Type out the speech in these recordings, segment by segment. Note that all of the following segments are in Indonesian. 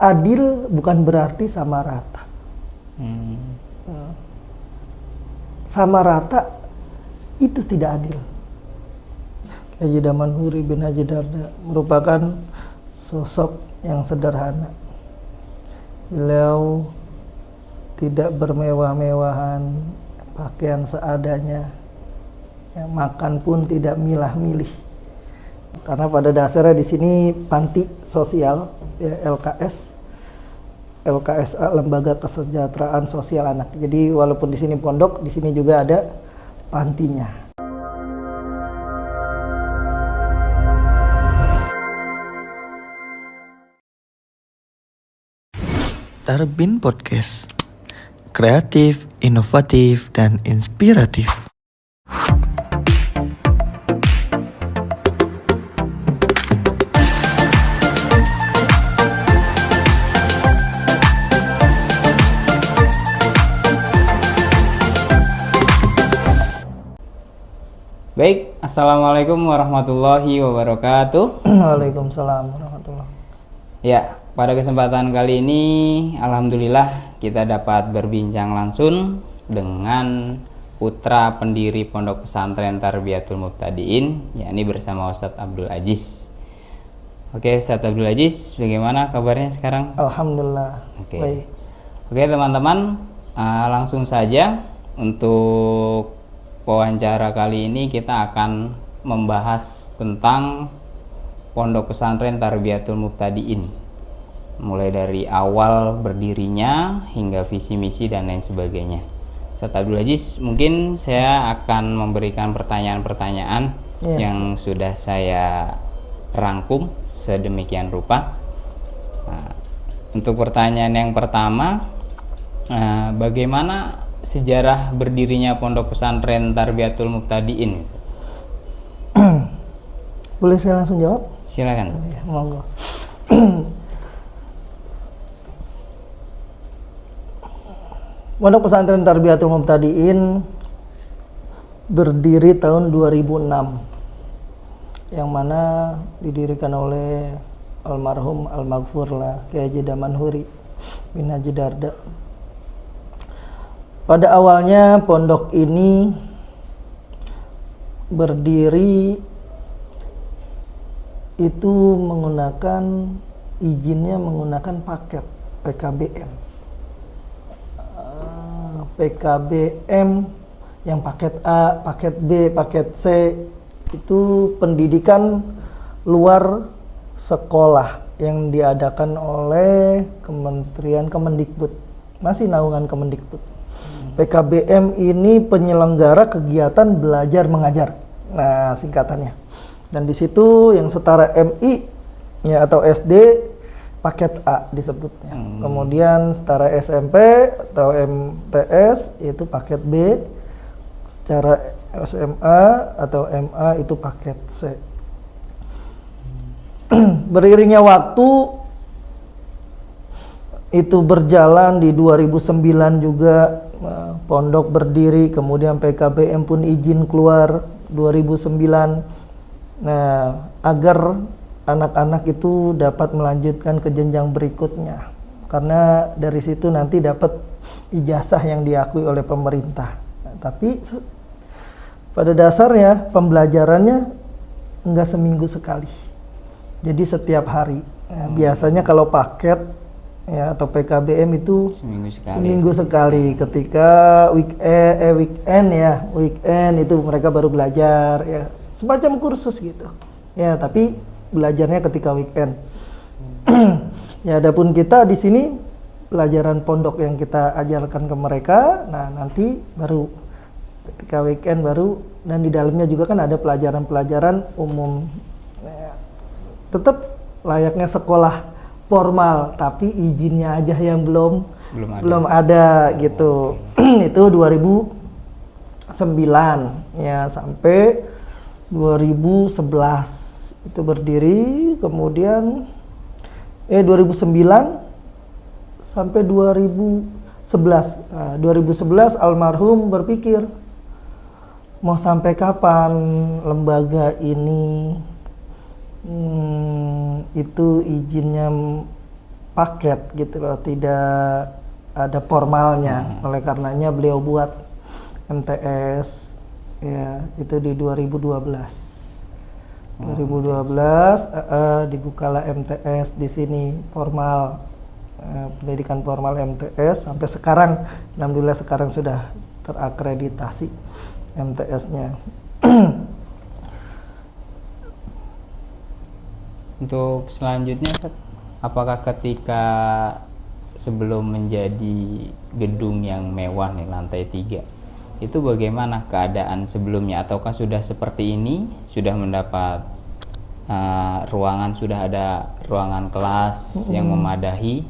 adil bukan berarti sama rata. Sama rata itu tidak adil. Haji Damanhuri bin Haji Darda merupakan sosok yang sederhana. Beliau tidak bermewah-mewahan, pakaian seadanya, ya, makan pun tidak milah-milih. Karena pada dasarnya di sini panti sosial, ya, LKSA, Lembaga Kesejahteraan Sosial Anak. Jadi walaupun di sini pondok, di sini juga ada pantinya. Tarbin Podcast, kreatif, inovatif, dan inspiratif. Baik, Assalamualaikum warahmatullahi wabarakatuh. Waalaikumsalam warahmatullahi. Ya, pada kesempatan kali ini alhamdulillah kita dapat berbincang langsung dengan putra pendiri Pondok Pesantren Tarbiyatul Mubtadiin, yakni bersama Ustadz Abdul Aziz. Oke, Ustadz Abdul Aziz, bagaimana kabarnya sekarang? Alhamdulillah. Oke. Baik. Oke, teman-teman, langsung saja untuk wawancara kali ini kita akan membahas tentang Pondok Pesantren Tarbiyatul Mubtadiin, mulai dari awal berdirinya hingga visi misi dan lain sebagainya. Ustadz Abdul Aziz, mungkin saya akan memberikan pertanyaan-pertanyaan yang sudah saya rangkum sedemikian rupa. Nah, untuk pertanyaan yang pertama, bagaimana sejarah berdirinya Pondok Pesantren Tarbiyatul Mubtadiin? Boleh saya langsung jawab? Silakan. Ya, monggo. Pondok Pesantren Tarbiyatul Mubtadiin berdiri tahun 2006, yang mana didirikan oleh almarhum al-maghfurlah Kiai Haji Damanhuri bin Haji Darda. Pada awalnya pondok ini berdiri itu izinnya menggunakan paket PKBM. PKBM yang paket A, paket B, paket C itu pendidikan luar sekolah yang diadakan oleh Kementerian Kemendikbud, masih naungan Kemendikbud. PKBM ini penyelenggara kegiatan belajar mengajar. Nah, singkatannya. Dan di situ yang setara MI ya atau SD paket A disebutnya. Kemudian setara SMP atau MTS itu paket B. Secara SMA atau MA itu paket C. Beriringnya waktu itu berjalan di 2009 juga pondok berdiri, kemudian PKBM pun izin keluar 2009. Nah, agar anak-anak itu dapat melanjutkan ke jenjang berikutnya, karena dari situ nanti dapat ijazah yang diakui oleh pemerintah. Nah, tapi pada dasarnya pembelajarannya enggak seminggu sekali, jadi setiap hari. Nah, biasanya kalau paket ya atau PKBM itu seminggu sekali ketika weekend itu mereka baru belajar ya, semacam kursus gitu ya, tapi belajarnya ketika weekend. Ya, adapun kita di sini pelajaran pondok yang kita ajarkan ke mereka, nah nanti baru ketika weekend baru, dan di dalamnya juga kan ada pelajaran-pelajaran umum ya, tetap layaknya sekolah formal, tapi izinnya aja yang belum ada gitu. Itu 2009 ya sampai 2011 itu berdiri, kemudian 2009 sampai 2011. Nah, 2011 almarhum berpikir mau sampai kapan lembaga ini itu izinnya paket gitu loh, tidak ada formalnya. Oleh karenanya beliau buat MTS ya, itu di 2012 dibukalah MTS di sini formal, pendidikan formal MTS sampai sekarang. Alhamdulillah sekarang sudah terakreditasi MTS-nya. Untuk selanjutnya, Ustaz, apakah ketika sebelum menjadi gedung yang mewah nih lantai 3, itu bagaimana keadaan sebelumnya, ataukah sudah seperti ini, sudah mendapat ruangan, sudah ada ruangan kelas yang memadahi,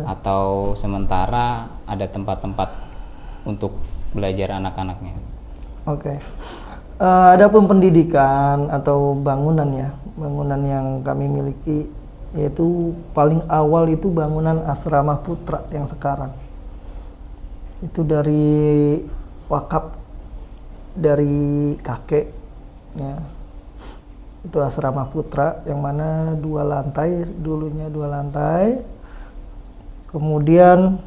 atau sementara ada tempat-tempat untuk belajar anak-anaknya? Oke. Adapun pendidikan atau bangunan ya, bangunan yang kami miliki yaitu paling awal itu bangunan Asrama Putra yang sekarang. Itu dari wakaf dari kakek ya. Itu Asrama Putra yang mana 2 lantai, dulunya 2 lantai. Kemudian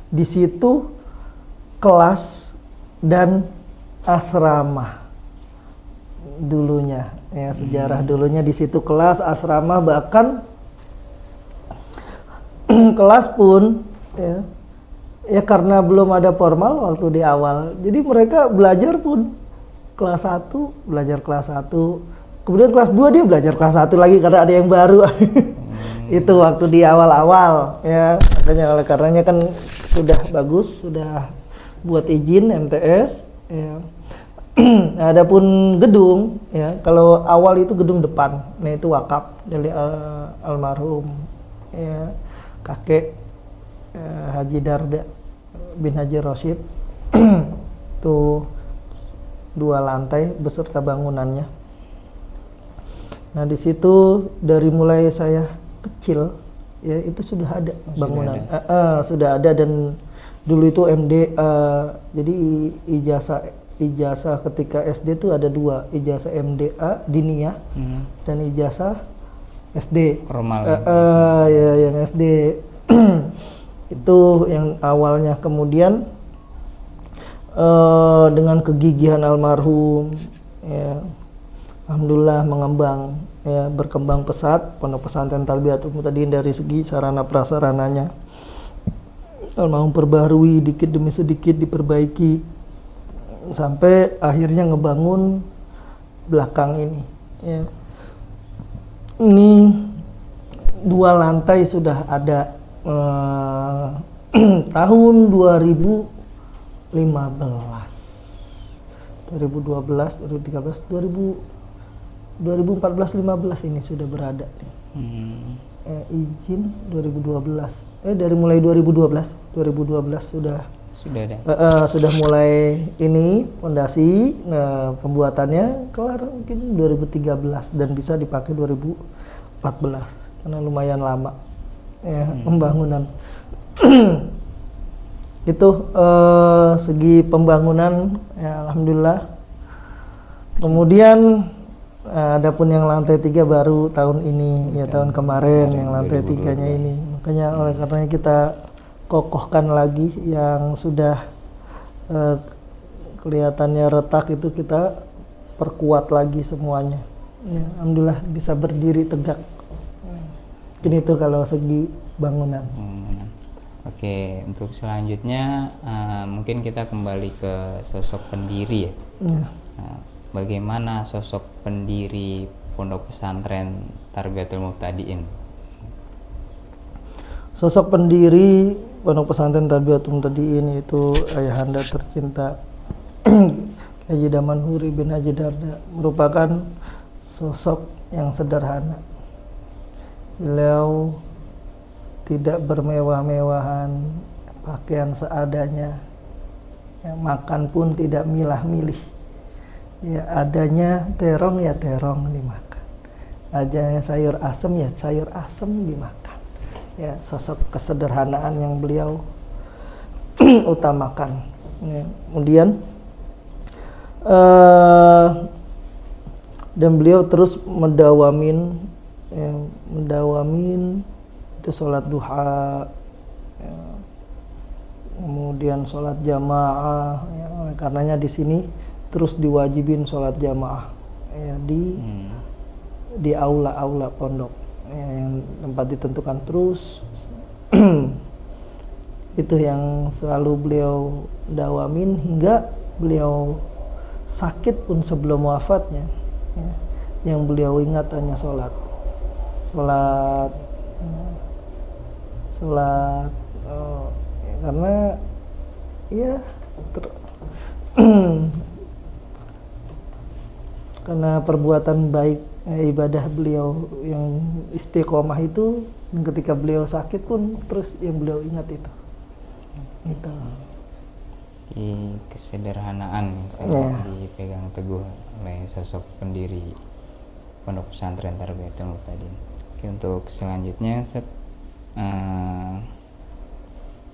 di situ kelas dan asrama dulunya ya, sejarah dulunya di situ kelas, asrama, bahkan kelas pun ya karena belum ada formal waktu di awal, jadi mereka belajar pun kelas 1 belajar kelas 1, kemudian kelas 2 dia belajar kelas 1 lagi karena ada yang baru. Itu waktu di awal-awal ya, makanya oleh karenanya kan sudah bagus, sudah buat izin MTS ya. Adapun gedung ya, kalau awal itu gedung depan, nah itu wakaf dari almarhum ya, kakek Haji Darda bin Haji Rosyid. Itu 2 lantai beserta bangunannya. Nah di situ dari mulai saya kecil ya itu sudah ada bangunan, sudah ada. Dan dulu itu jadi ijazah ketika SD itu ada 2, ijazah MDA diniyah dan ijazah SD formal ya yang SD. Itu yang awalnya. Kemudian dengan kegigihan almarhum ya, alhamdulillah mengembang ya, berkembang pesat Pondok Pesantren Tarbiyatul Muhtadin dari segi sarana prasarananya. Almarhum perbarui dikit demi sedikit, diperbaiki sampai akhirnya ngebangun belakang ini ya. Ini 2 lantai sudah ada tahun 2012, 2012, 2013, 2014-15 ini sudah berada nih. Izin 2012 dari mulai 2012 sudah ada. Sudah mulai ini fondasi, pembuatannya kelar mungkin 2013 dan bisa dipakai 2014 karena lumayan lama ya pembangunan. Itu segi pembangunan ya, alhamdulillah. Kemudian adapun yang lantai 3 baru tahun ini ya, tahun kemarin yang lantai 3-nya ini. Makanya oleh karenanya kita kokohkan lagi yang sudah kelihatannya retak, itu kita perkuat lagi semuanya ya, alhamdulillah bisa berdiri tegak. Ini tuh kalau segi bangunan. Oke, untuk selanjutnya mungkin kita kembali ke sosok pendiri ya. Nah, bagaimana sosok pendiri Pondok Pesantren Tarbiyatul Muhtadin? Sosok pendiri Pondok Pesantren Tarbiyatul Muhtadin itu ayahanda tercinta Haji Damanhuri bin Haji Darda, merupakan sosok yang sederhana. Beliau tidak bermewah-mewahan, pakaian seadanya, ya, makan pun tidak milah-milih. Ya, adanya terong ya terong dimakan, adanya sayur asem ya sayur asem dimakan. Ya, sosok kesederhanaan yang beliau utamakan. Ya, kemudian dan beliau terus mendawamin itu sholat duha, ya. Kemudian sholat jamaah, ya. Karenanya di sini terus diwajibin sholat jamaah, ya, di aula-aula pondok, ya, yang tempat ditentukan terus. Itu yang selalu beliau dawamin hingga beliau sakit pun sebelum wafatnya, ya. Yang beliau ingat hanya sholat, karena ya karena perbuatan baik, ibadah beliau yang istiqomah itu, dan ketika beliau sakit pun terus yang beliau ingat itu. Gitu. Di kesederhanaan yang sangat dipegang teguh oleh sosok pendiri Pondok Pesantren Tarbiyatul Muqtadin. Oke, untuk selanjutnya Ustaz,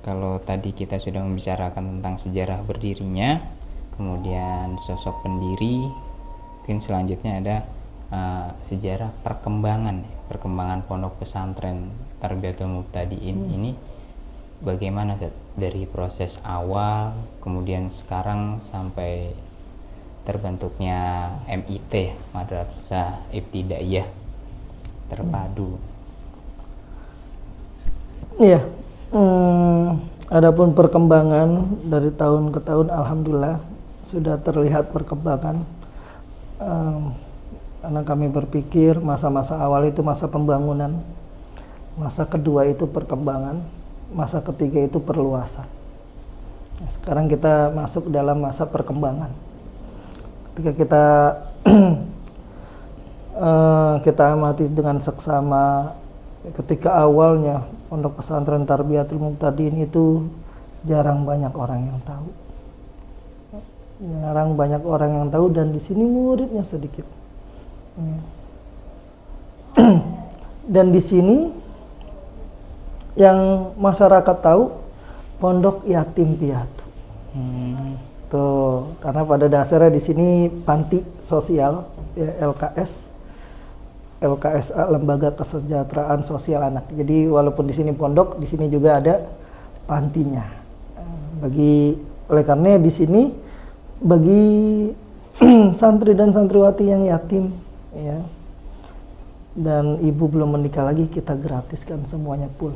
kalau tadi kita sudah membicarakan tentang sejarah berdirinya, kemudian sosok pendiri, mungkin selanjutnya ada sejarah perkembangan Pondok Pesantren Tarbiyatul Muqtadin ini bagaimana Ustaz? Dari proses awal, kemudian sekarang sampai terbentuknya MIT, Madrasah Ibtidaiyah Terpadu. Iya. Adapun perkembangan dari tahun ke tahun, alhamdulillah sudah terlihat perkembangan. Karena kami berpikir masa-masa awal itu masa pembangunan, masa kedua itu perkembangan, masa ketiga itu perluasan. Sekarang kita masuk dalam masa perkembangan. Ketika kita amati dengan seksama, ketika awalnya Pondok Pesantren Tarbiyatul Muqtadin itu jarang banyak orang yang tahu. Dan di sini muridnya sedikit. Dan di sini yang masyarakat tahu Pondok Yatim Piatu. Tuh, karena pada dasarnya di sini panti sosial, ya, LKSA, Lembaga Kesejahteraan Sosial Anak. Jadi walaupun di sini pondok, di sini juga ada pantinya. Oleh karena di sini bagi santri dan santriwati yang yatim, ya, dan ibu belum menikah lagi, kita gratiskan semuanya full.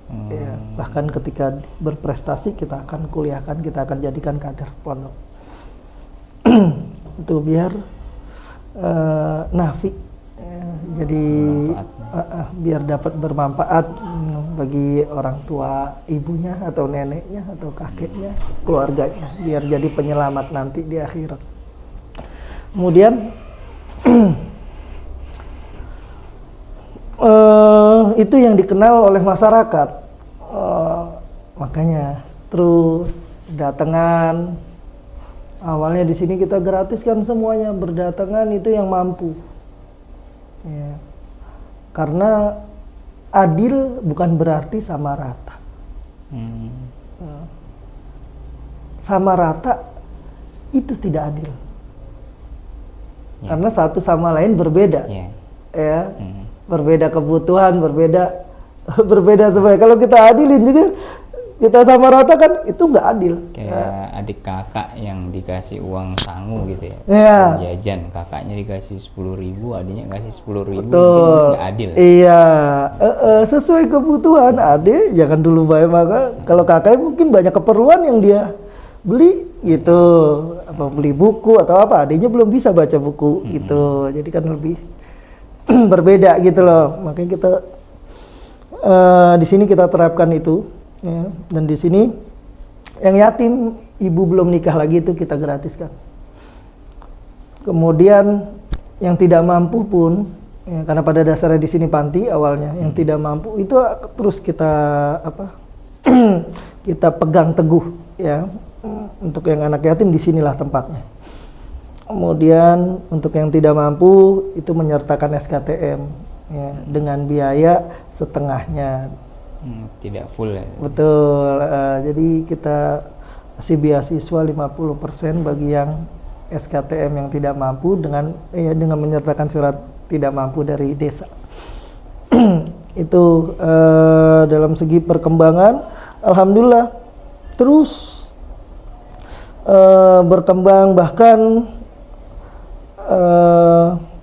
Ya, bahkan ketika berprestasi kita akan kuliahkan, kita akan jadikan kader pondok. Itu biar nafi, ya, jadi biar dapat bermanfaat bagi orang tua ibunya atau neneknya atau kakeknya, keluarganya, biar jadi penyelamat nanti di akhirat. Kemudian itu yang dikenal oleh masyarakat. Makanya terus datangan. Awalnya di sini kita gratiskan semuanya, berdatangan itu yang mampu. Ya. Karena adil bukan berarti sama rata. Sama rata itu tidak adil. Karena satu sama lain berbeda. Ya. Berbeda kebutuhan, berbeda semuanya. Kalau kita adilin juga, kita sama rata kan, itu nggak adil. Kayak adik kakak yang dikasih uang sangu gitu ya. Jajan, kakaknya dikasih 10.000, adiknya kasih 10.000, mungkin nggak adil. Iya, sesuai kebutuhan. Adik jangan dulu bayar makan. Kalau kakaknya mungkin banyak keperluan yang dia beli gitu, apa beli buku atau apa, adiknya belum bisa baca buku gitu. Jadi kan lebih berbeda gitu loh. Makanya kita di sini kita terapkan itu, ya. Dan di sini yang yatim, ibu belum nikah lagi, itu kita gratiskan. Kemudian yang tidak mampu pun, ya, karena pada dasarnya di sini panti awalnya, yang tidak mampu itu terus kita kita pegang teguh, ya. Untuk yang anak yatim di sinilah tempatnya. Kemudian untuk yang tidak mampu itu menyertakan SKTM, ya, dengan biaya setengahnya. Tidak full ya. Betul. Jadi kita kasih beasiswa 50% bagi yang SKTM yang tidak mampu dengan menyertakan surat tidak mampu dari desa. Itu dalam segi perkembangan alhamdulillah terus berkembang, bahkan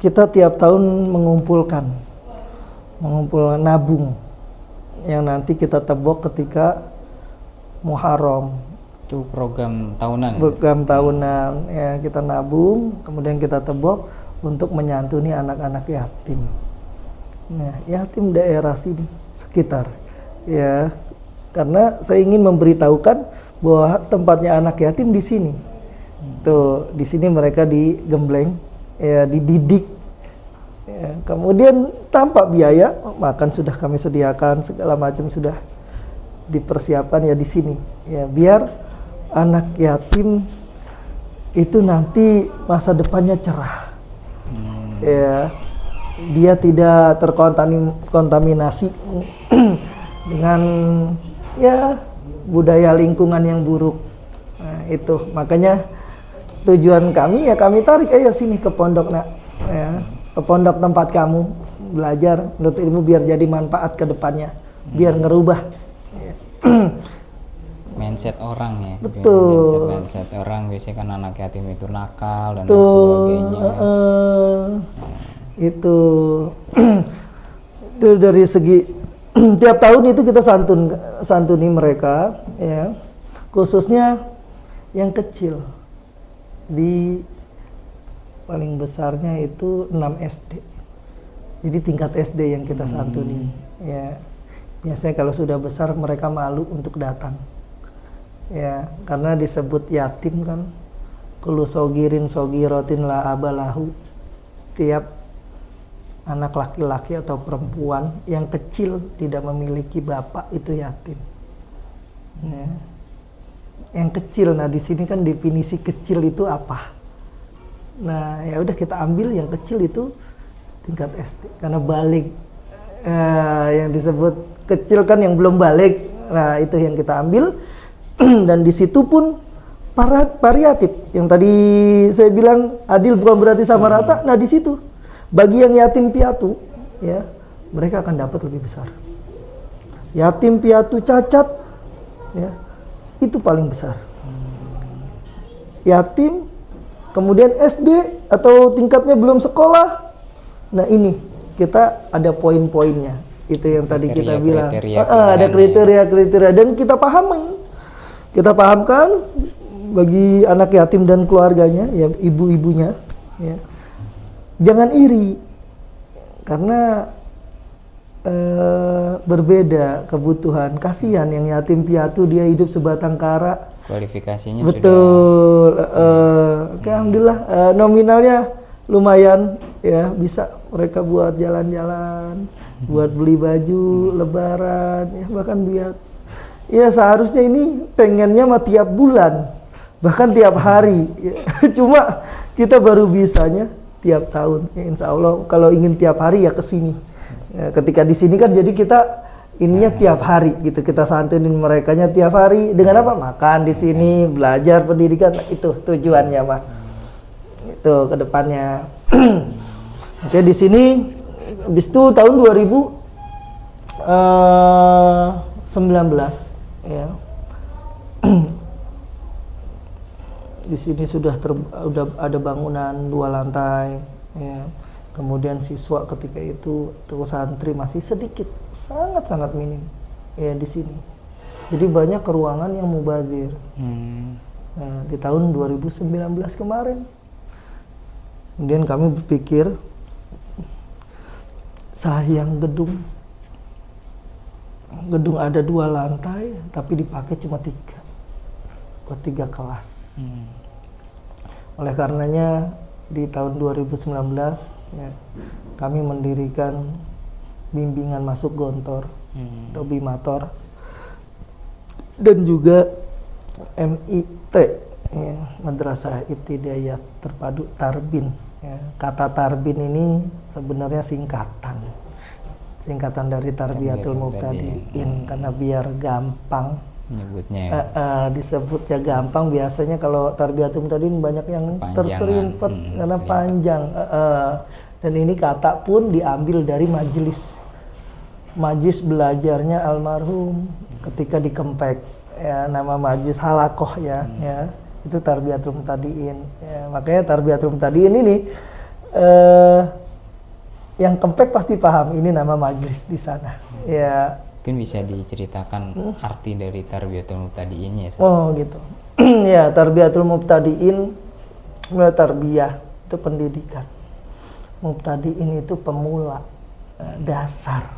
kita tiap tahun mengumpulkan nabung yang nanti kita tebok ketika Muharram. Itu program tahunan. Program tahunan ya, kita nabung kemudian kita tebok untuk menyantuni anak-anak yatim. Nah, yatim daerah sini sekitar ya, karena saya ingin memberitahukan bahwa tempatnya anak yatim di sini. Tuh, di sini mereka digembleng ya, dididik ya, kemudian tanpa biaya, makan sudah kami sediakan, segala macam sudah dipersiapkan ya di sini ya, biar anak yatim itu nanti masa depannya cerah ya, dia tidak terkontaminasi dengan ya budaya lingkungan yang buruk. Nah, itu makanya tujuan kami ya, kami tarik ayo sini ke pondok nak ya, ke pondok tempat kamu belajar menurut ilmu biar jadi manfaat ke depannya, biar ngerubah ya. Mindset orang ya. Betul. Mindset orang biasanya kan anak yatim itu nakal dan lain Betul. sebagainya. Itu itu dari segi tiap tahun itu kita santuni mereka ya, khususnya yang kecil, di paling besarnya itu 6 SD, jadi tingkat SD yang kita santuni ya. Biasanya kalau sudah besar mereka malu untuk datang ya, karena disebut yatim kan, kullu sogirin sogirotin la abalahu, setiap anak laki-laki atau perempuan yang kecil tidak memiliki bapak itu yatim ya. Yang kecil, nah di sini kan definisi kecil itu apa, nah ya udah kita ambil yang kecil itu tingkat SD, karena balik yang disebut kecil kan yang belum balik, nah itu yang kita ambil. Dan di situ pun variatif. Yang tadi saya bilang adil bukan berarti sama rata. Nah di situ bagi yang yatim piatu ya, mereka akan dapat lebih besar. Yatim piatu cacat ya, itu paling besar. Yatim kemudian SD atau tingkatnya belum sekolah. Nah ini kita ada poin-poinnya. Itu yang tadi kita bilang. Ada kriteria-kriteria dan kita pahami. Kita pahamkan bagi anak yatim dan keluarganya, ya ibu-ibunya, ya. Jangan iri, karena berbeda kebutuhan. Kasihan yang yatim piatu, dia hidup sebatang kara. Kualifikasinya betul. Oke, alhamdulillah nominalnya lumayan, ya bisa mereka buat jalan-jalan, buat beli baju Lebaran, ya bahkan biar. Ya seharusnya ini pengennya mah tiap bulan, bahkan tiap hari. Cuma kita baru bisanya tiap tahun. Ya, insya Allah kalau ingin tiap hari ya ke sini. Ya, ketika di sini kan jadi kita ininya tiap hari gitu. Kita santunin merekanya tiap hari dengan apa? Makan di sini, belajar pendidikan, itu tujuannya mah. Itu ke depannya. Oke, di sini habis itu tahun 2019 ya. Di sini sudah ada bangunan 2 lantai ya. Kemudian siswa ketika itu santri masih sedikit, sangat minim ya di sini. Jadi banyak ruangan yang mubazir. Nah, di tahun 2019 kemarin. Kemudian kami berpikir sayang gedung ada 2 lantai tapi dipakai cuma 3 buat 3 kelas. Oleh karenanya di tahun 2019 ya, kami mendirikan bimbingan masuk gontor atau bimator dan juga MIT ya, Madrasah Ibtidaiyah Terpadu Tarbin ya. Kata Tarbin ini sebenarnya singkatan dari Tarbiyatul Mubtadi'in, karena biar gampang nyebutnya. Disebutnya gampang. Biasanya kalau Tarbiyatul Mubtadi'in banyak yang terserimpet karena panjang. Dan ini kata pun diambil dari majelis majlis belajarnya almarhum ketika di Kempek, ya, nama majlis halakoh ya, ya itu Tarbiyatul Muqtadiin. Ya, makanya Tarbiyatul Muqtadiin ini yang Kempek pasti paham ini nama majlis di sana. Ya. Mungkin bisa diceritakan arti dari Tarbiyatul Muqtadiin ya. Oh gitu. Ya, Tarbiyatul Muqtadiin, tarbiyah itu pendidikan. Muqtadiin itu pemula, dasar.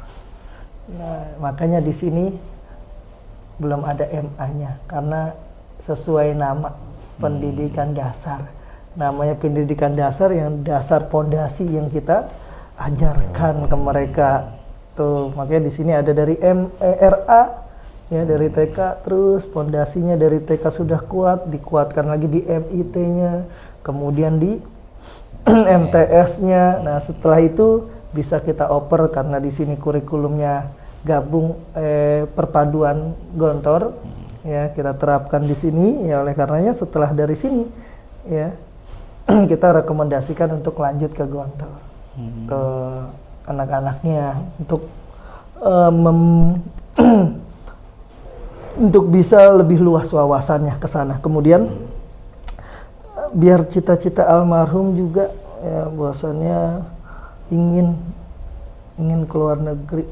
Nah, makanya di sini belum ada MA-nya karena sesuai nama pendidikan dasar. Namanya pendidikan dasar yang dasar pondasi yang kita ajarkan ke mereka. Tuh, makanya di sini ada dari RA ya, dari TK, terus pondasinya dari TK sudah kuat, dikuatkan lagi di MIT-nya, kemudian di MTS-nya. Nah, setelah itu bisa kita oper karena di sini kurikulumnya gabung perpaduan gontor ya, kita terapkan di sini ya. Oleh karenanya setelah dari sini ya kita rekomendasikan untuk lanjut ke gontor ke anak-anaknya untuk untuk bisa lebih luas wawasannya ke sana. Kemudian biar cita-cita almarhum juga ya, bahwasannya ingin keluar negeri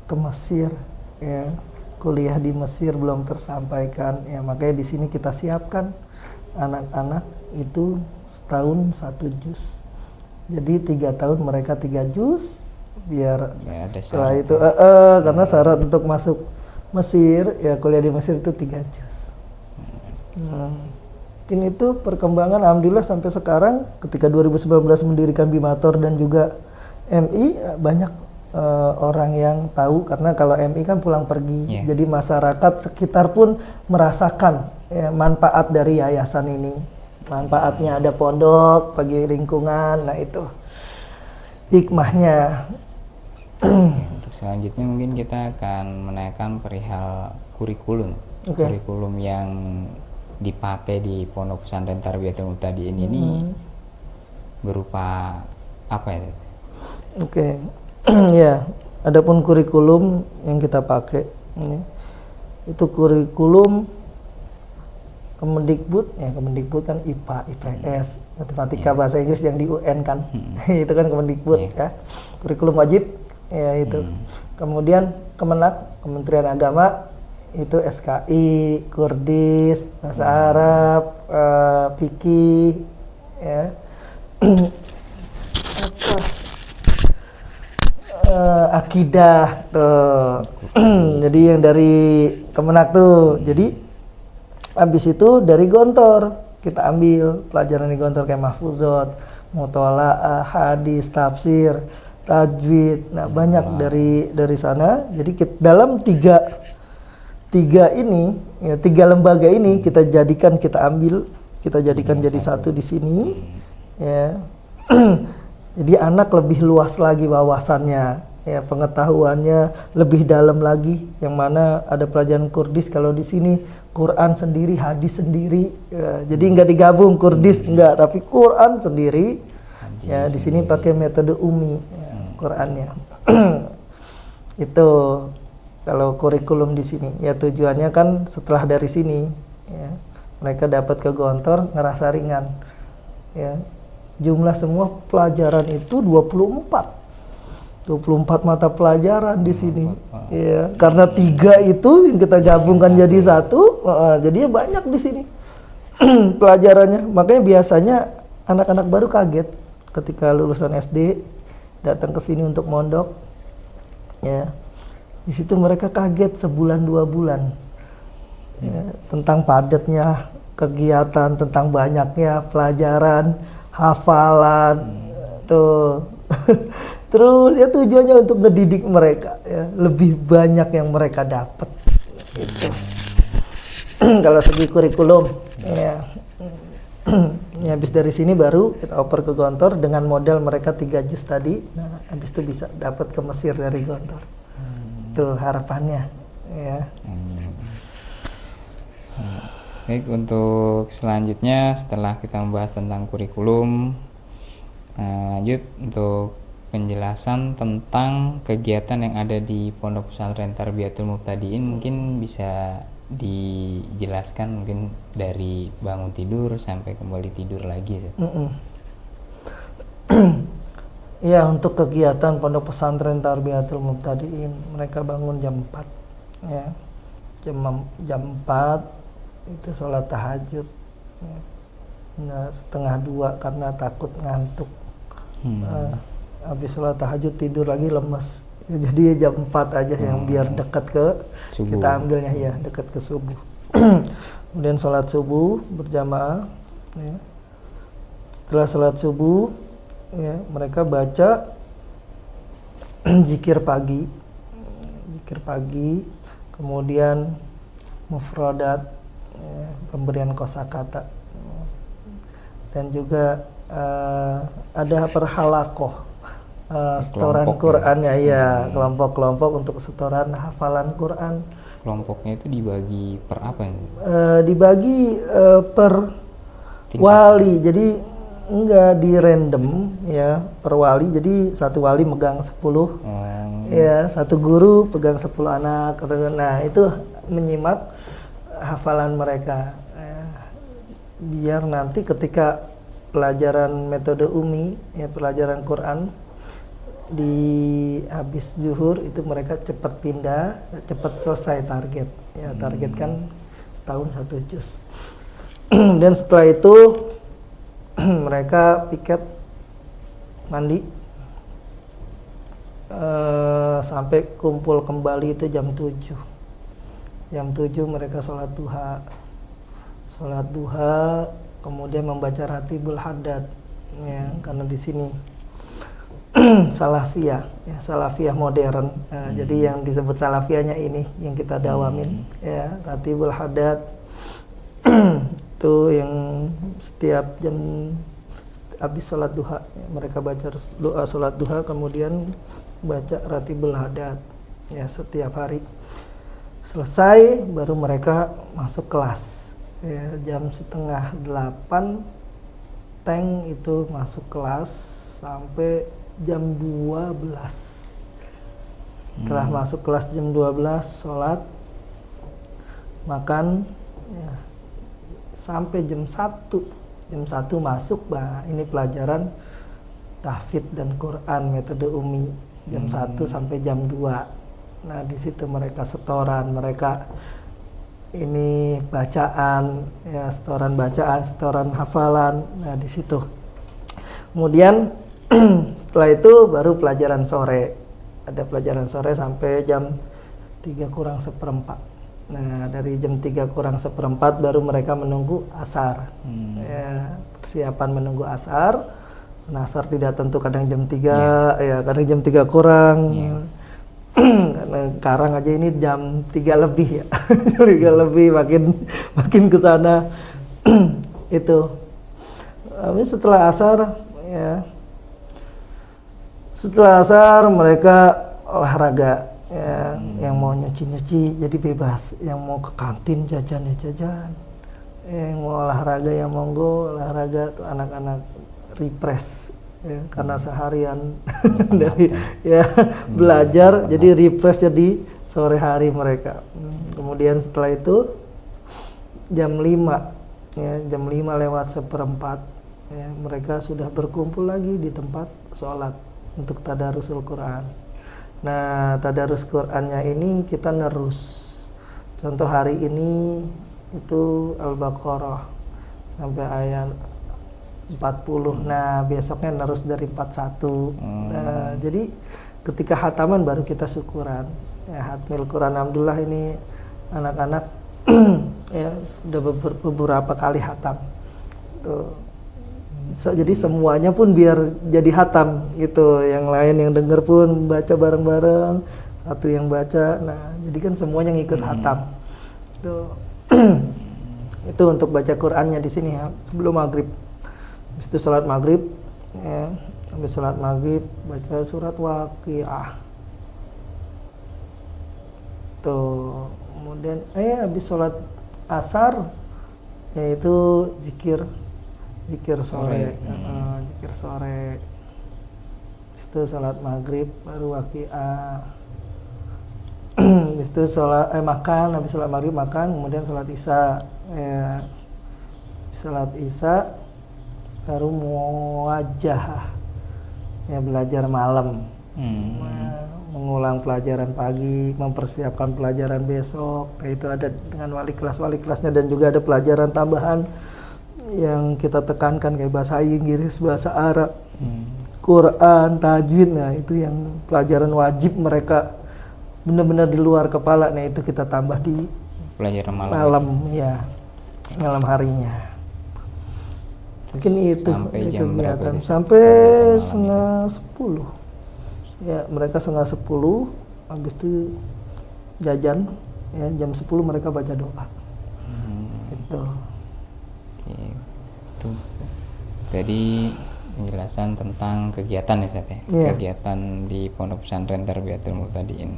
ke Mesir ya, kuliah di Mesir belum tersampaikan ya, makanya di sini kita siapkan anak-anak itu setahun 1 juz. Jadi 3 tahun mereka 3 juz biar Ya, setelah itu karena syarat untuk masuk Mesir ya, kuliah di Mesir itu 3 juz. Ini itu perkembangan alhamdulillah sampai sekarang. Ketika 2019 mendirikan Bimator dan juga MI, banyak orang yang tahu karena kalau MI kan pulang pergi, jadi masyarakat sekitar pun merasakan ya, manfaat dari yayasan ini. Manfaatnya ada pondok bagi lingkungan, nah itu hikmahnya. Untuk selanjutnya mungkin kita akan menanyakan perihal kurikulum. Kurikulum yang dipakai di Pondok Pesantren Tarbiyatul Muqtadiin ini berupa apa ya? Oke. Ya, adapun kurikulum yang kita pakai ini, itu kurikulum Kemendikbud ya, Kemendikbud kan IPA, IPS, matematika, bahasa Inggris yang di UN kan. Itu kan Kemendikbud ya. Kurikulum wajib ya itu. Kemudian Kemenak, Kementerian Agama itu SKI, Kurdis, bahasa Arab, fikih ya. Akidah tuh. Jadi yang dari Kemenak tuh. Jadi habis itu dari Gontor kita ambil pelajaran di Gontor kayak mahfuzot, mutola'ah, hadis, tafsir, tajwid. Nah, banyak dari sana. Jadi dalam tiga ini ya, 3 lembaga ini kita jadikan jadi satu di sini ya. Jadi anak lebih luas lagi wawasannya ya, pengetahuannya lebih dalam lagi, yang mana ada pelajaran Kurdis. Kalau di sini Quran sendiri, hadis sendiri ya, jadi nggak digabung Kurdis enggak, tapi Quran sendiri ya. Di sini pakai metode umi ya, Qurannya. Itu kalau kurikulum di sini ya, tujuannya kan setelah dari sini ya, mereka dapat ke Gontor ngerasa ringan ya. Jumlah semua pelajaran itu 24 mata pelajaran di sini ya, karena 3 itu yang kita gabungkan jadi satu, jadinya banyak di sini pelajarannya. Makanya biasanya anak-anak baru kaget ketika lulusan SD datang ke sini untuk mondok ya. Di situ mereka kaget sebulan 2 bulan ya, tentang padatnya kegiatan, tentang banyaknya pelajaran, hafalan tuh. Terus ya tujuannya untuk ngedidik mereka ya, lebih banyak yang mereka dapat gitu. Kalau segi kurikulum ya. Ya, habis dari sini baru kita oper ke Gontor dengan modal mereka 3 juz tadi. Nah, habis itu bisa dapat ke Mesir dari Gontor. Tuh harapannya ya. Baik, untuk selanjutnya setelah kita membahas tentang kurikulum, lanjut untuk penjelasan tentang kegiatan yang ada di Pondok Pesantren Tarbiyatul Mubtadiin. Mungkin bisa dijelaskan mungkin dari bangun tidur sampai kembali tidur lagi. Ya, untuk kegiatan Pondok Pesantren Tarbiyatul Mubtadiin, mereka bangun jam 4 ya. Jam 4 itu sholat tahajud ya. Nah, 1:30 karena takut ngantuk. Habis sholat tahajud tidur lagi lemes. Jadi jam 4 aja yang biar dekat ke Subuh. kita ambilnya ya, dekat ke subuh. Kemudian sholat subuh berjamaah ya. Setelah sholat subuh ya, mereka baca zikir pagi, kemudian mufradat ya, pemberian kosakata, dan juga ada perhalakoh, setoran Qurannya ya, kelompok-kelompok untuk setoran hafalan Quran. Kelompoknya itu dibagi per apa nih? Dibagi per wali, jadi enggak di random ya, per wali. Jadi satu wali megang 10 ya, satu guru pegang 10 anak. Nah itu menyimak hafalan mereka ya, biar nanti ketika pelajaran metode umi ya, pelajaran Quran di habis zuhur itu mereka cepat pindah, cepat selesai target ya. Target kan setahun 1 juz. Dan setelah itu mereka piket mandi sampai kumpul kembali itu jam 7. Jam 7 mereka sholat duha, kemudian membaca Ratibul Haddad ya, karena di sini salafiyah ya, salafiyah modern. Jadi yang disebut salafiyahnya ini yang kita dawamin ya, Ratibul Haddad. Itu yang setiap jam habis sholat duha ya, mereka baca doa sholat duha, kemudian baca Ratibul Haddad ya setiap hari. Selesai baru mereka masuk kelas ya, jam 7:30 tank itu masuk kelas sampai jam 12. Setelah masuk kelas jam 12 sholat, makan ya, sampai jam 1 masuk. Bah, ini pelajaran tahfidz dan Quran metode umi jam 1 sampai jam 2. Nah di situ mereka setoran, mereka ini bacaan ya, setoran bacaan, setoran hafalan. Nah di situ kemudian setelah itu baru pelajaran sore, ada pelajaran sore sampai jam 3:45. Nah dari jam 3:45 baru mereka menunggu asar ya, persiapan menunggu asar. Nah, asar tidak tentu, kadang jam 3 ya, kadang jam 3 kurang. Karena sekarang aja ini jam 3 lebih ya. Jam 3 lebih makin ke sana. Itu. Habis setelah asar ya. Setelah asar mereka olahraga ya, yang mau nyuci jadi bebas, yang mau ke kantin jajan ya jajan, yang mau olahraga yang monggo olahraga. Tuh anak-anak refresh ya, karena seharian dari ya belajar, jadi refresh jadi sore hari mereka. Kemudian setelah itu jam 5 ya, jam 5:04 ya, mereka sudah berkumpul lagi di tempat sholat untuk tadarusul Quran. Nah, tadarus Qur'annya ini kita nerus. Contoh hari ini itu Al-Baqarah sampai ayat 40. Nah, besoknya nerus dari 41. Nah, jadi ketika hataman baru kita syukuran. Ya, hatmil Quran, alhamdulillah ini anak-anak ya sudah beberapa kali hatam. Tuh. Jadi semuanya pun biar jadi hatam gitu. Yang lain yang dengar pun baca bareng-bareng, satu yang baca. Nah, jadi kan semuanya ngikut hatam. Tuh. Itu untuk baca Qur'annya di sini ya, sebelum maghrib. Habis itu sholat maghrib ya, habis sholat maghrib baca surat Waqiah. Tuh. Kemudian habis sholat asar yaitu zikir sore. Zikir sore Habis itu sholat maghrib baru waqiah. Habis itu makan, habis sholat maghrib makan, kemudian sholat isya. Ya, sholat isya baru muwajjahah, ya belajar malam. Mengulang pelajaran pagi, mempersiapkan pelajaran besok. Nah, itu ada dengan wali kelasnya, dan juga ada pelajaran tambahan yang kita tekankan kayak bahasa Inggris, bahasa Arab, Quran, tajwid. Nah, itu yang pelajaran wajib mereka benar-benar di luar kepala. Nah, itu kita tambah di pelajaran malam ya, malam harinya. Mungkin itu sampai jam berapa? Sampai 9:30. Ya, mereka 9:30, habis itu jajan, ya jam 10 mereka baca doa. Itu. Itu. Jadi penjelasan tentang kegiatan ya, Ustaz ya. Yeah. Kegiatan di Pondok Pesantren Tarbiyatul Muqtadiin.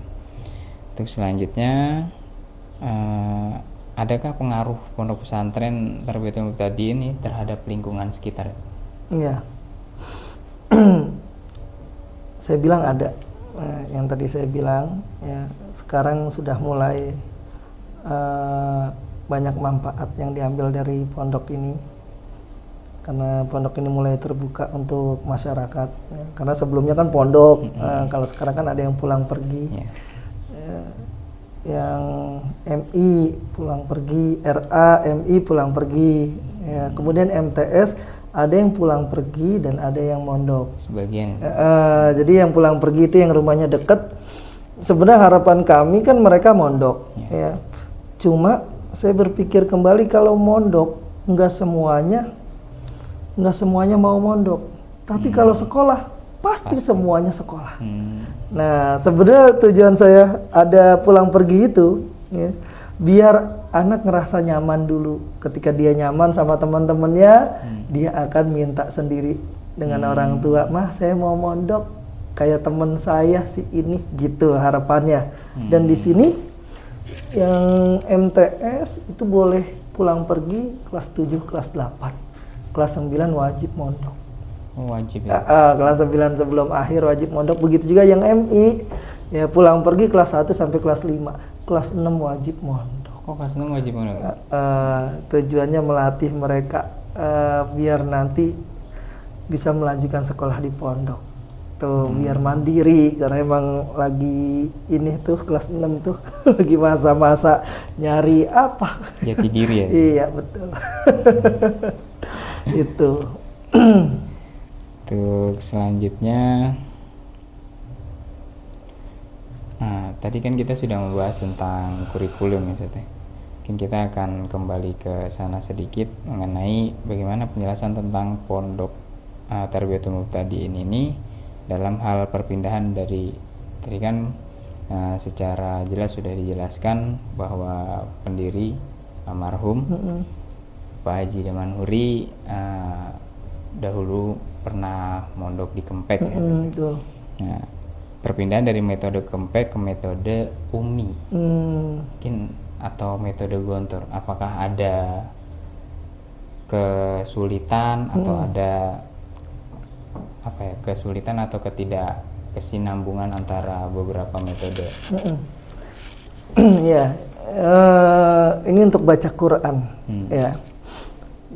Untuk selanjutnya, adakah pengaruh Pondok Pesantren Tarbiyatul Muqtadiin ini terhadap lingkungan sekitar? Iya. Saya bilang ada. Yang tadi saya bilang, ya sekarang sudah mulai banyak manfaat yang diambil dari pondok ini, karena pondok ini mulai terbuka untuk masyarakat. Ya, karena sebelumnya kan pondok, kalau sekarang kan ada yang pulang pergi. Yang MI pulang pergi, RA, MI pulang pergi, ya, kemudian MTS ada yang pulang pergi dan ada yang mondok. Sebagian. Jadi yang pulang pergi itu yang rumahnya dekat. Sebenarnya harapan kami kan mereka mondok, ya. Cuma saya berpikir kembali, kalau mondok nggak semuanya mau mondok. Tapi kalau sekolah pasti semuanya sekolah. Nah, sebenarnya tujuan saya ada pulang pergi itu, ya, biar anak ngerasa nyaman dulu. Ketika dia nyaman sama teman-temannya, dia akan minta sendiri dengan orang tua, "Mah, saya mau mondok kayak teman saya si ini," gitu harapannya. Dan di sini yang MTS itu boleh pulang pergi kelas 7, kelas 8. Kelas 9 wajib mondok. Wajib ya. Kelas 9 sebelum akhir wajib mondok. Begitu juga yang MI, ya pulang pergi kelas 1 sampai kelas 5. Kelas 6 wajib mondok. Oh, kelas 6 wajib mondok. Tujuannya melatih mereka biar nanti bisa melanjutkan sekolah di pondok. Tuh, biar mandiri, karena emang lagi ini tuh kelas 6 tuh lagi masa-masa nyari apa? Jati diri ya. Iya, betul. Itu. Untuk selanjutnya, nah tadi kan kita sudah membahas tentang kurikulum ya, Ustaz. Mungkin kita akan kembali ke sana sedikit mengenai bagaimana penjelasan tentang Pondok Tarbiyatul Muqtadiin ini dalam hal perpindahan dari, tadi kan secara jelas sudah dijelaskan bahwa pendiri almarhum Pak Haji Damanhuri dahulu pernah mondok di Kempek. Nah, perpindahan dari metode Kempek ke metode Umi, mungkin atau metode Gontor, apakah ada kesulitan atau ada apa ya, kesulitan atau ketidakkesinambungan antara beberapa metode? Ya, ini untuk baca Quran. Ya,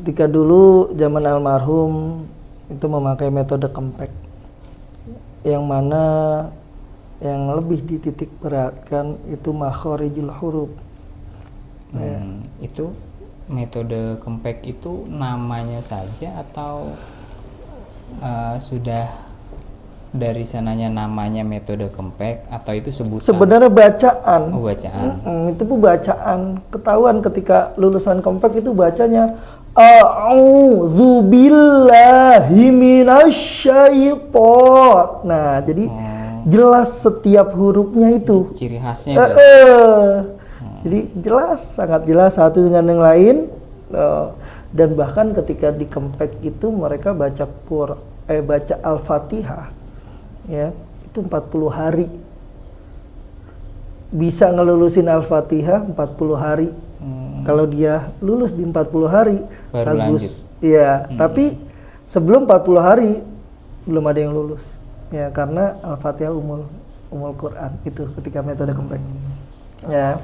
ketika dulu zaman almarhum itu memakai metode Kempek, yang mana yang lebih dititik beratkan itu makhorijul huruf. Itu metode Kempek itu namanya saja atau sudah dari sananya namanya metode Kempek, atau itu sebutan? Sebenarnya bacaan. Oh, bacaan. Itu pun bacaan. Ketahuan ketika lulusan Kempek itu bacanya A'udzu billahi minasyaiton. Nah, jadi jelas setiap hurufnya itu. Ciri khasnya. Jadi jelas, sangat jelas satu dengan yang lain. Dan bahkan ketika di Kempek itu mereka baca Al-Fatihah, ya, itu 40 hari. Bisa ngelulusin Al-Fatihah 40 hari. Kalau dia lulus di 40 hari, baru bagus. Iya, tapi sebelum 40 hari belum ada yang lulus. Ya, karena Al-Fatihah umul Quran itu ketika metode kempek. Ya.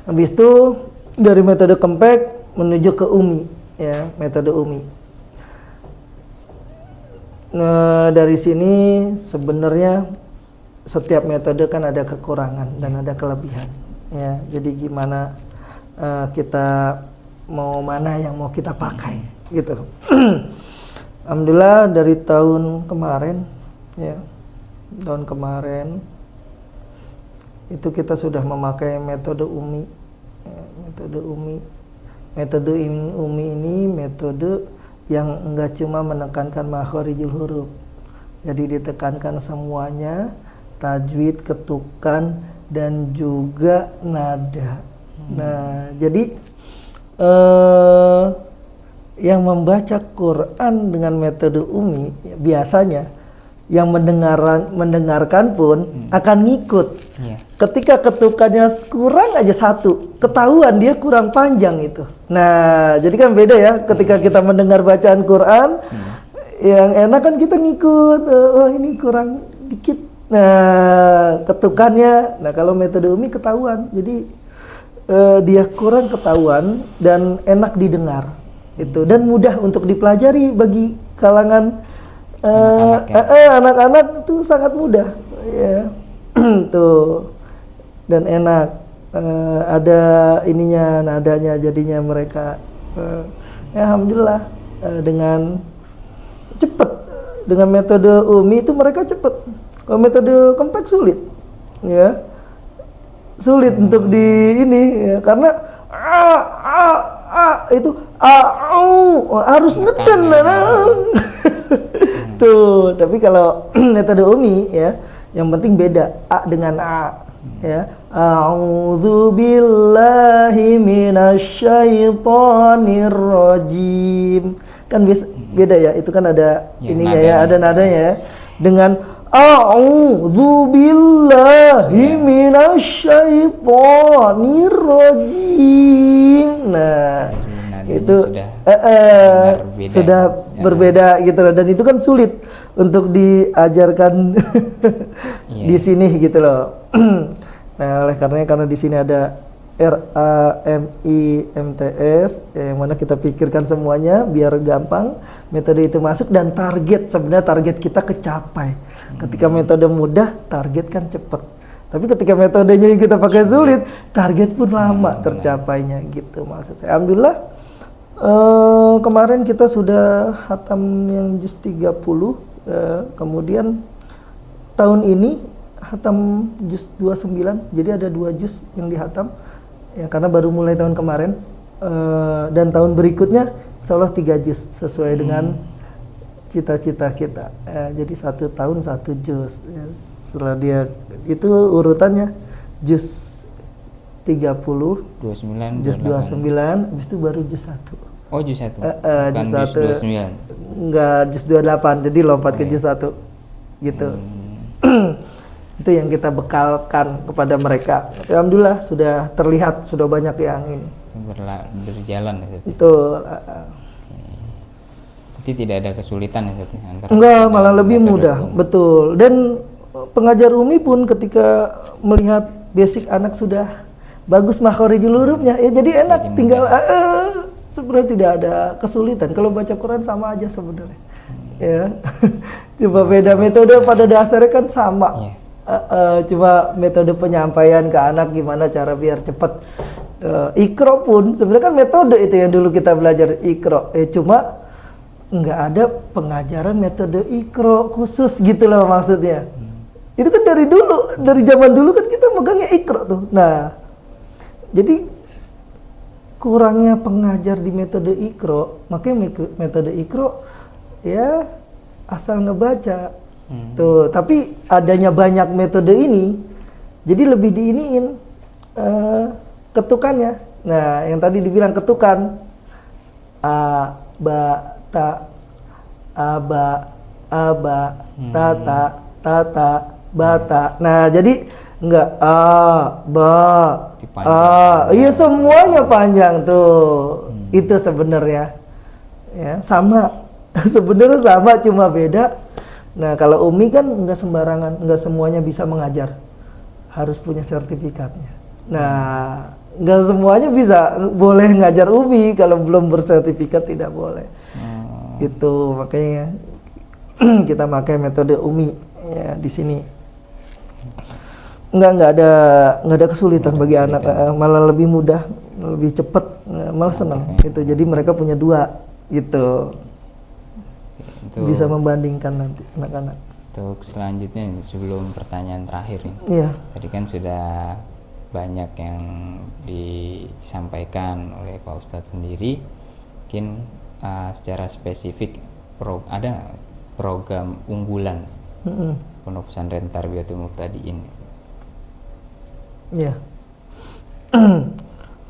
Habis itu dari metode kempek menuju ke umi, ya, metode umi. Nah, dari sini sebenarnya setiap metode kan ada kekurangan dan ada kelebihan. Ya, jadi gimana kita mau mana yang mau kita pakai, gitu. Alhamdulillah dari tahun kemarin, ya, tahun kemarin itu kita sudah memakai metode umi, ya, metode umi ini metode yang enggak cuma menekankan makharijul huruf, jadi ditekankan semuanya, tajwid, ketukan, dan juga nada. Nah, jadi yang membaca Quran dengan metode umi biasanya yang mendengarkan pun akan ngikut. Ketika ketukannya kurang aja satu, ketahuan dia kurang panjang itu. Nah, jadi kan beda ya ketika kita mendengar bacaan Quran, yang enak kan kita ngikut, oh ini kurang dikit. Nah, ketukannya, nah kalau metode umi ketahuan, jadi dia kurang ketahuan dan enak didengar. Itu dan mudah untuk dipelajari bagi kalangan anak-anak itu sangat mudah, ya. Tuh, dan enak, ada ininya, nadanya, jadinya mereka ya alhamdulillah dengan cepet. Dengan metode umi itu mereka cepet. Kalau metode kempek sulit, ya, sulit untuk di ini, ya, karena itu harus neken. Tuh, tapi kalau metode umi, ya, yang penting beda a dengan a, ya. A'udzu billahi minasyaitonir rajim. Kan beda ya, itu kan ada ininya ya, ada nadanya ya. Dengan a'udzu billahi minasyaitonir rajim. Nah, itu sudah berbeda gitu loh, dan itu kan sulit untuk diajarkan di sini gitu loh. Nah, oleh karena di sini ada RAMIMTS, yang mana kita pikirkan semuanya biar gampang metode itu masuk, dan target, sebenarnya target kita kecapai. Ketika metode mudah, target kan cepat. Tapi ketika metodenya yang kita pakai sulit, target pun lama tercapainya gitu maksud saya. Alhamdulillah kemarin kita sudah hatam yang juz 30, kemudian tahun ini hatam juz 29, jadi ada 2 juz yang dihatam, ya, karena baru mulai tahun kemarin, dan tahun berikutnya insyaallah 3 juz sesuai dengan cita-cita kita, jadi 1 tahun 1 juz, ya. Setelah dia itu urutannya juz 30, 29, juz 29, habis itu baru juz 1. Oh, juz 1. Juz 1. 29. Enggak, juz 28. Jadi lompat ke juz 1. Gitu. Itu yang kita bekalkan kepada mereka. Alhamdulillah sudah terlihat, sudah banyak yang ini. Berjalan ya, Betul. Berarti tidak ada kesulitan ya, antara. Enggak, malah lebih mudah. Betul. Dan pengajar umi pun ketika melihat basic anak sudah bagus makharijul hurufnya, ya jadi enak, jadi tinggal sebenarnya tidak ada kesulitan. Kalau baca Quran sama aja sebenarnya, ya. Cuma beda metode, pada dasarnya kan sama, cuma metode penyampaian ke anak gimana cara biar cepat. Iqra pun sebenarnya kan metode itu yang dulu kita belajar Iqra, cuma nggak ada pengajaran metode Iqra khusus gitu loh maksudnya. Itu kan dari dulu, dari zaman dulu kan kita megangnya Iqra tuh. Nah, jadi kurangnya pengajar di metode Iqra, makanya metode Iqra ya asal ngebaca. Tuh, tapi adanya banyak metode ini, jadi lebih diiniin ketukannya. Nah, yang tadi dibilang ketukan a, ba, ta, aba, tata, tata, bata. Nah, jadi enggak iya semuanya panjang tuh. Itu sebenarnya ya sama. Sebenarnya sama, cuma beda Nah kalau UMI kan nggak sembarangan, nggak semuanya bisa mengajar, harus punya sertifikatnya. Nah nggak semuanya bisa boleh ngajar UMI kalau belum bersertifikat, tidak boleh. Itu makanya kita pakai metode UMI ya di sini. Nggak ada kesulitan bagi anak, malah lebih mudah, lebih cepat, malah senang gitu. Jadi mereka punya dua gitu, bisa membandingkan nanti anak-anak. Untuk selanjutnya sebelum pertanyaan terakhir nih, Iya. tadi kan sudah banyak yang disampaikan oleh Pak Ustadz sendiri. Mungkin secara spesifik ada nggak program unggulan Pondok Pesantren Tarbiyatul Muqtadiin? Ya.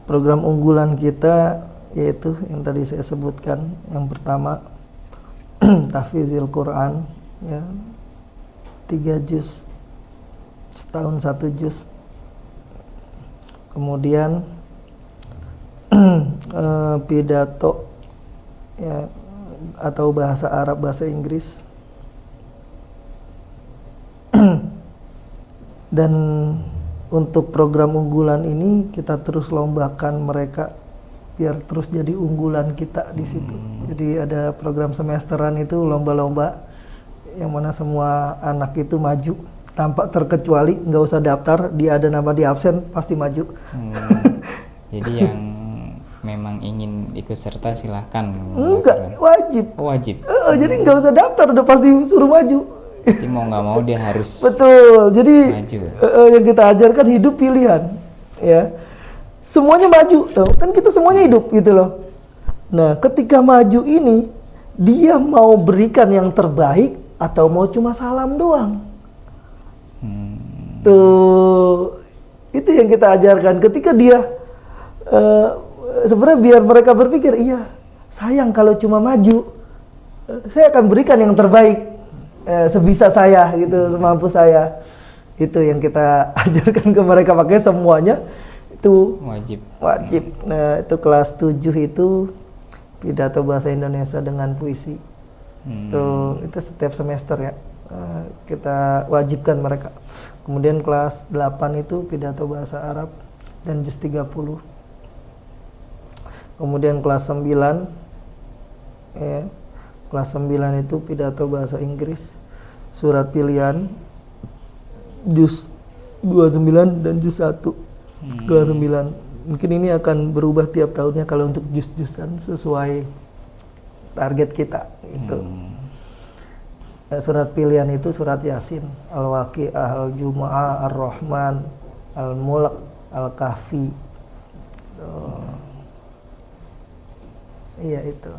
Program unggulan kita yaitu yang tadi saya sebutkan. Yang pertama tahfizil Quran ya, 3 juz, setahun 1 juz. Kemudian pidato ya, atau bahasa Arab, bahasa Inggris. Dan untuk program unggulan ini kita terus lombakan mereka biar terus jadi unggulan kita di situ. Jadi ada program semesteran itu lomba-lomba yang mana semua anak itu maju tanpa terkecuali, nggak usah daftar, dia ada nama di absen pasti maju. Jadi yang memang ingin ikut serta silahkan. Enggak, wajib. Oh, wajib. Jadi nggak usah daftar, udah pasti suruh maju. Jadi mau nggak mau dia harus Betul. Jadi maju. yang kita ajarkan hidup pilihan, ya. Semuanya maju, kan kita semuanya hidup gitu loh. Nah, ketika maju ini dia mau berikan yang terbaik atau mau cuma salam doang. Tuh, itu yang kita ajarkan. Ketika dia sebenarnya biar mereka berpikir, iya, sayang kalau cuma maju, saya akan berikan yang terbaik. Sebisa saya gitu, semampu saya. Itu yang kita ajarkan ke mereka, pakai semuanya itu wajib. Nah, itu kelas 7 itu pidato bahasa Indonesia dengan puisi. Itu setiap semester ya. Kita wajibkan mereka. Kemudian kelas 8 itu pidato bahasa Arab dan juz 30. Kemudian kelas 9 ya. Kelas 9 itu pidato bahasa Inggris, surat pilihan, juz 29 dan juz 1. Kelas 9. Mungkin ini akan berubah tiap tahunnya kalau untuk juz-juzan sesuai target kita itu. Surat pilihan itu surat Yasin, Al-Waqi'ah, Al-Jumu'ah, Ar-Rahman, Al-Mulk, Al-Kahfi. Iya itu.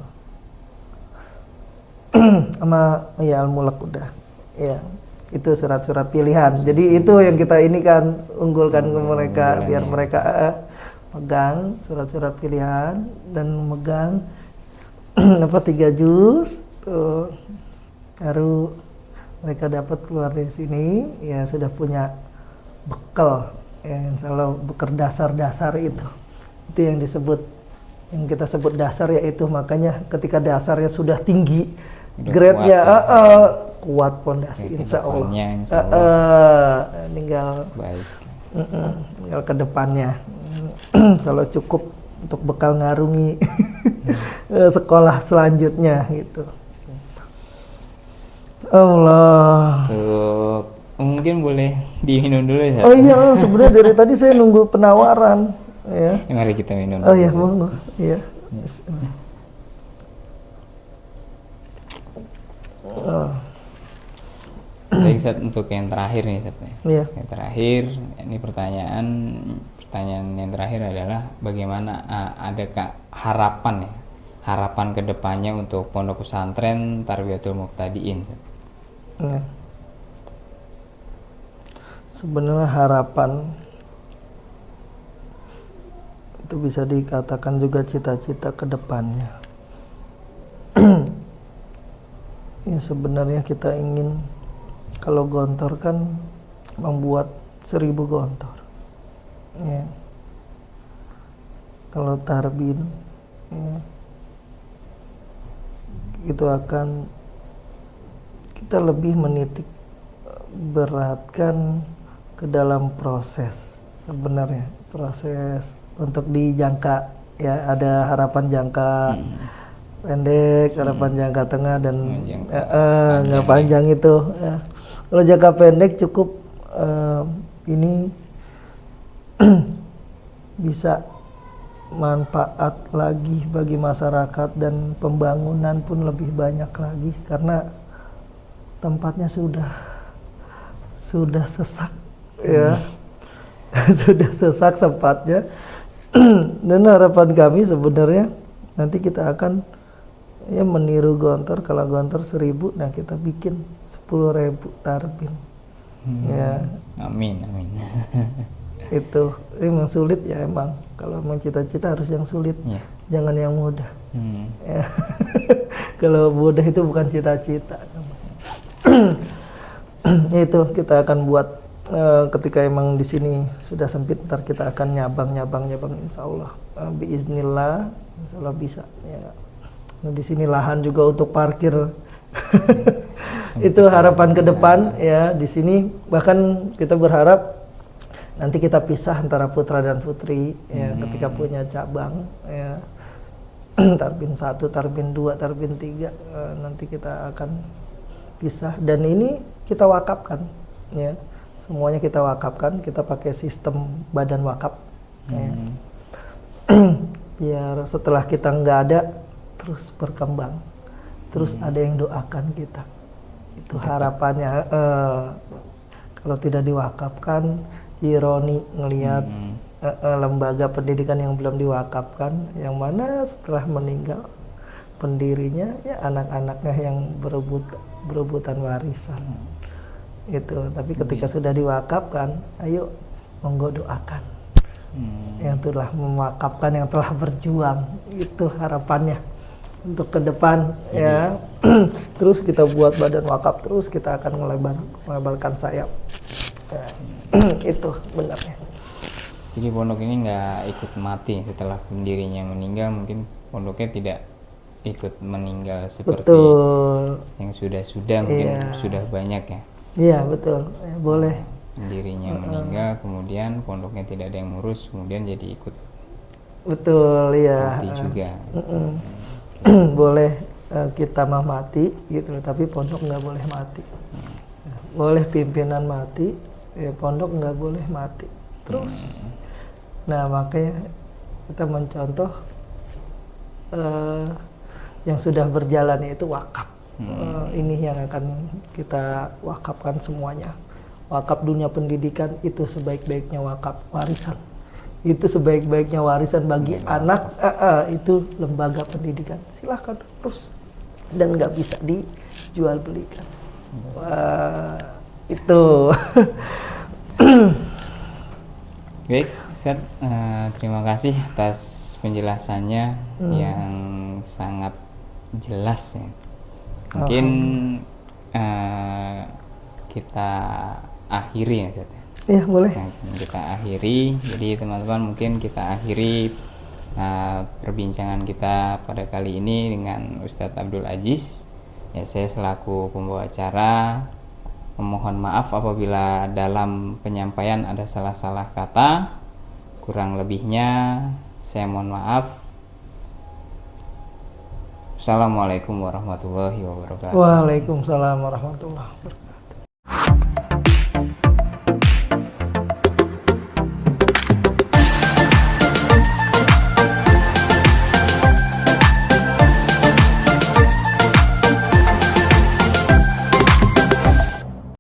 Sama ya Al-Mulk udah. Ya, itu surat-surat pilihan. Jadi itu yang kita ini kan unggulkan ke mereka biar mereka megang surat-surat pilihan dan megang 3 juz tuh. Baru mereka dapat keluar dari sini ya sudah punya bekal ya, insya Allah bekal dasar-dasar itu yang disebut, yang kita sebut dasar, yaitu makanya ketika dasarnya sudah tinggi, grade-nya kuat pondasi insya Allah. Tinggal tinggal ke depannya selalu cukup untuk bekal ngarungi sekolah selanjutnya gitu. Allah. Mungkin boleh diminum dulu ya. Oh iya, sebenarnya dari tadi saya nunggu penawaran ya. Mari kita minum. Oh iya, monggo. Iya. Jadi Ustaz, untuk yang terakhir nih Ustaz. Iya. Yang terakhir, ini pertanyaan yang terakhir adalah bagaimana adakah harapan ya? Harapan kedepannya untuk Pondok Pesantren Tarbiyatul Muqtadiin. Ya. Sebenarnya harapan itu bisa dikatakan juga cita-cita kedepannya. Ya sebenarnya kita ingin, kalau gontor kan membuat 1000 gontor. Ya. Kalau tarbin ya, itu akan kita lebih menitik beratkan ke dalam proses sebenarnya, proses untuk dijangka ya, ada harapan jangka pendek, harapan jangka tengah dan nggak panjang itu ya. Kalau jangka pendek cukup ini bisa manfaat lagi bagi masyarakat dan pembangunan pun lebih banyak lagi karena tempatnya sudah sesak ya. Sudah sesak tempatnya. Dan harapan kami sebenarnya nanti kita akan ya meniru Gontor. Kalau Gontor 1.000, nah kita bikin 10.000 tarbin. Ya. Amin. Itu emang sulit ya, emang kalau mau cita-cita harus yang sulit, jangan yang mudah. Ya. Kalau mudah itu bukan cita-cita. Itu kita akan buat ketika emang di sini sudah sempit, ntar kita akan nyabang insya Allah, biiznillah, insya Allah bisa ya. Nah, di sini lahan juga untuk parkir. Itu harapan ke depan ya. Di sini bahkan kita berharap nanti kita pisah antara putra dan putri ya, ketika punya cabang ya. Tarbin 1, Tarbin 2, Tarbin 3 nanti kita akan pisah, dan ini kita wakafkan ya. Semuanya kita wakafkan, kita pakai sistem badan wakaf ya. Biar setelah kita nggak ada terus berkembang, terus ada yang doakan kita. Itu harapannya. Kalau tidak diwakafkan, ironi ngelihat lembaga pendidikan yang belum diwakafkan, yang mana setelah meninggal pendirinya ya anak-anaknya yang berebutan warisan itu. Tapi ketika sudah diwakafkan, ayo monggo doakan yang telah mewakafkan, yang telah berjuang. Itu harapannya untuk ke depan ya. Terus kita buat badan wakaf, terus kita akan melebarkan sayap ya. Itu benarnya. Jadi pondok ini nggak ikut mati setelah pendirinya meninggal, mungkin pondoknya tidak ikut meninggal seperti yang sudah mungkin sudah banyak ya. Iya betul, boleh. Pendirinya meninggal, kemudian pondoknya tidak ada yang ngurus, kemudian jadi ikut. Betul ya. Mati juga. Boleh kita mah mati gitu, tapi pondok nggak boleh mati. Boleh pimpinan mati, ya pondok nggak boleh mati. Terus, nah makanya kita mencontoh yang sudah berjalan itu wakaf. Ini yang akan kita wakafkan semuanya. Wakaf dunia pendidikan itu sebaik-baiknya wakaf warisan. Itu sebaik-baiknya warisan bagi anak. Itu lembaga pendidikan. Silahkan terus, dan nggak bisa dijual belikan. Itu. Baik, Ustaz, terima kasih atas penjelasannya yang sangat jelas ya. Mungkin kita akhiri ya, Ustaz. Iya, boleh. Kita akhiri. Jadi teman-teman, mungkin kita akhiri perbincangan kita pada kali ini dengan Ustadz Abdul Aziz. Ya, saya selaku pembawa acara memohon maaf apabila dalam penyampaian ada salah-salah kata. Kurang lebihnya saya mohon maaf. Assalamualaikum warahmatullahi wabarakatuh. Waalaikumsalam warahmatullahi wabarakatuh.